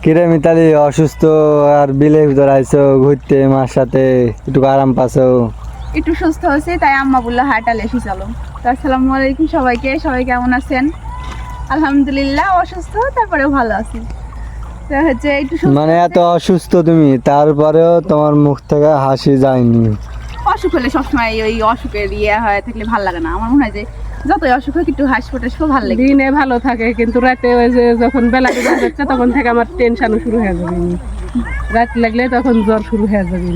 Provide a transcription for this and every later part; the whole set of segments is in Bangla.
কিরে মিতালি, অসুস্থ আর বিলের ভিতর আইছো ঘুরতে, মার সাথে একটু আরাম পাছো? একটু সুস্থ হয়েছে তাই আম্মা বললো হাঁটালে এসে চলো। তো আসসালামু আলাইকুম সবাইকে, সবাই কেমন আছেন? আলহামদুলিল্লাহ, অসুস্থ তারপরেও ভালো আছি। তো হচ্ছে একটু মানে এত অসুস্থ তুমি, তারপরেও তোমার মুখ থেকে হাসি যায়নি? অসুখ হলে সবসময় ওই অসুখের হয়ে থাকলে ভালো লাগে না। আমার মনে হয় যে যতই অসুখ হোক একটু হাসি ফোটাস ভালো লাগে। দিনে ভালো থাকে কিন্তু রাতে ওই যে যখন বেলা ডুবে যাচ্ছে তখন থেকে আমার টেনশনও শুরু হয়ে যাবে। রাত লাগলে তখন জ্বর শুরু হয়ে যাবে।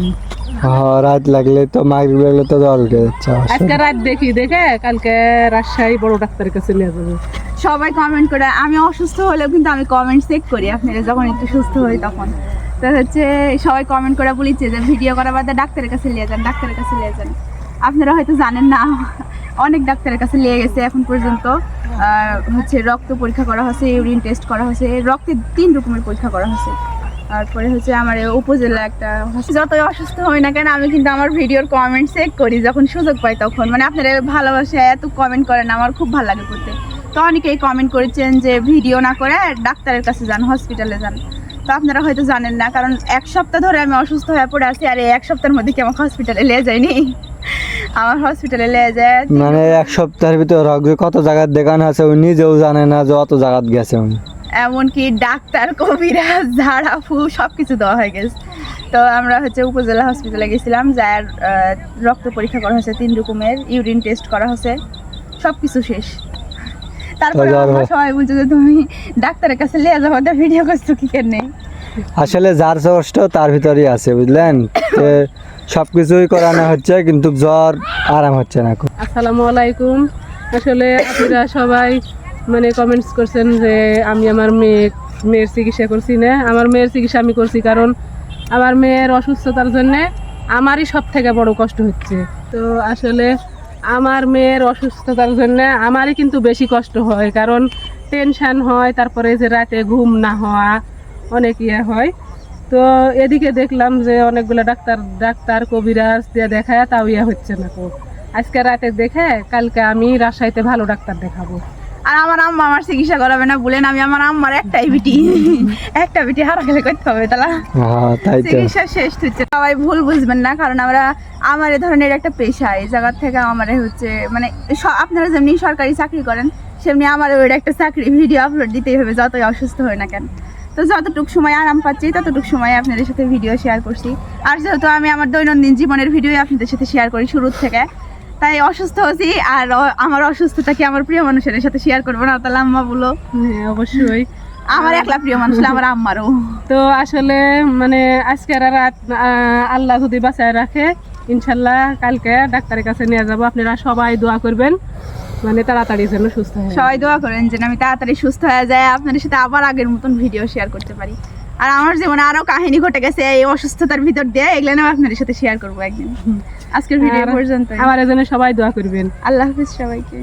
রাত লাগলে তো মাইগ্রেন লাগলে তো জ্বর উঠে যাচ্ছে। আজকে রাত দেখে কালকে রাজশাহী বড় ডাক্তারের কাছে নিয়ে যাবে। সবাই কমেন্ট করে, আমি অসুস্থ হলেও কিন্তু আমি কমেন্ট চেক করি আপনারা যখন একটু সুস্থ হই তখন। তো হচ্ছে সবাই কমেন্ট করে বলেছে যে ভিডিও করা বাদে ডাক্তারের কাছে নিয়ে যান, ডাক্তারের কাছে নিয়ে যান। আপনারা হয়তো জানেন না, অনেক ডাক্তারের কাছে নিয়ে গেছে এখন পর্যন্ত। হচ্ছে রক্ত পরীক্ষা করা হয়েছে, ইউরিন টেস্ট করা হয়েছে, রক্তে 3 রকমের পরীক্ষা করা হয়েছে। তারপরে হচ্ছে আমার উপজেলা একটা যতই অসুস্থ হই না কেন আমি কিন্তু আমার ভিডিওর কমেন্ট চেক করি যখন সুযোগ পাই তখন। মানে আপনারা ভালোবাসে এত কমেন্ট করেন, আমার খুব ভালো লাগে করতে। তো অনেকেই কমেন্ট করেছেন যে ভিডিও না করে ডাক্তারের কাছে যান, হসপিটালে যান। তো আপনারা হয়তো জানেন না, কারণ 1 সপ্তাহ ধরে আমি অসুস্থ হয়ে পড়ে আছি। আর এই 1 সপ্তাহের মধ্যে কি আমাকে হসপিটালে নিয়ে যায়নি? আমার হসপিটালে নিয়ে যায় মানে 1 সপ্তাহের ভিতর রোগ কত জায়গায় দেখানো আছে ও নিজেও জানে না যে অত জায়গায় গেছে। এমনকি ডাক্তার, কবিরাজ, ঝাড়া ফু সবকিছু দেওয়া হয়ে গেছে। তো আমরা হচ্ছে উপজেলা হসপিটালে গেছিলাম, যার রক্ত পরীক্ষা করা হয়েছে 3 রকমের, ইউরিন টেস্ট করা হয়েছে, সবকিছু শেষ। তারপরে সবাই বলছে যে তুমি ডাক্তারের কাছে নিয়ে যাবো, ভিডিও করছো কি কেন? আসলে যার কষ্ট তার ভিতরেই আছে, বুঝলেন? সবকিছুই করানো হচ্ছে কিন্তু জ্বর আরাম হচ্ছে না। আসসালামু আলাইকুম। আসলে আপনারা সবাই মানে কমেন্টস করছেন যে আমি আমার মেয়ের চিকিৎসা করছি না। আমার মেয়ের চিকিৎসা আমি করছি কারণ আমার মেয়ের অসুস্থতার জন্য আমারই সব থেকে বড় কষ্ট হচ্ছে। তো আসলে আমার মেয়ের অসুস্থতার জন্য আমারই কিন্তু বেশি কষ্ট হয়, কারণ টেনশান হয়, তারপরে যে রাতে ঘুম না হওয়া, অনেক হয়। তো এদিকে দেখলাম যে অনেকগুলো ডাক্তার কবিরাজ দিয়ে দেখায়, তাও হচ্ছে না। তো আজকে রাতে দেখে কালকে আমি রাজশাহীতে ভালো ডাক্তার দেখাবো। আর আমার আম্মা আমার চিকিৎসা করাবে না বলেন, আমি আমার আম্মার একটাই বিটি একটা বিটি হারা গেলে করতে হবে, চিকিৎসা শেষ হচ্ছে। সবাই ভুল বুঝবেন না, কারণ আমার এ ধরনের একটা পেশা, এই জায়গা থেকে আমার হচ্ছে মানে আপনারা যেমনি সরকারি চাকরি করেন সেমনি আমার ওইটা একটা চাকরি, ভিডিও আপলোড দিতেই হবে যতই অসুস্থ হয় না কেন। তো যতটুকু সময় আরাম পাচ্ছি ততটুকু সময় আপনাদের সাথে ভিডিও শেয়ার করছি। আর যেহেতু আমি আমার দৈনন্দিন জীবনের ভিডিও আপনাদের সাথে শেয়ার করি শুরুর থেকে, তাই অসুস্থ হচ্ছি। আর আমার অসুস্থতা কি আমার প্রিয় মানুষের সাথে শেয়ার করবো না? তাহলে আম্মা বলো। হ্যাঁ, অবশ্যই। আমার একলা প্রিয় মানুষ, আমার আম্মারও। তো আসলে মানে আজকের রাত আল্লাহ যদি বাঁচায় রাখে, ইনশাল্লাহ কালকে ডাক্তারের কাছে নিয়ে যাবো। আপনারা সবাই দোয়া করবেন, মানে তাড়াতাড়ি যেন সুস্থ হয়। সবাই দোয়া করেন যেন আমি তাড়াতাড়ি সুস্থ হয়ে যায়, আপনাদের সাথে আবার আগের মতন ভিডিও শেয়ার করতে পারি। আর আমার জীবনে আরো কাহিনী ঘটে গেছে এই অসুস্থতার ভিতর দিয়ে, এগুলো নিয়ে আপনাদের সাথে শেয়ার করবো একদিন। আজকের ভিডিও পর্যন্ত। আমার জন্য সবাই দোয়া করবেন। আল্লাহ হাফিজ সবাইকে।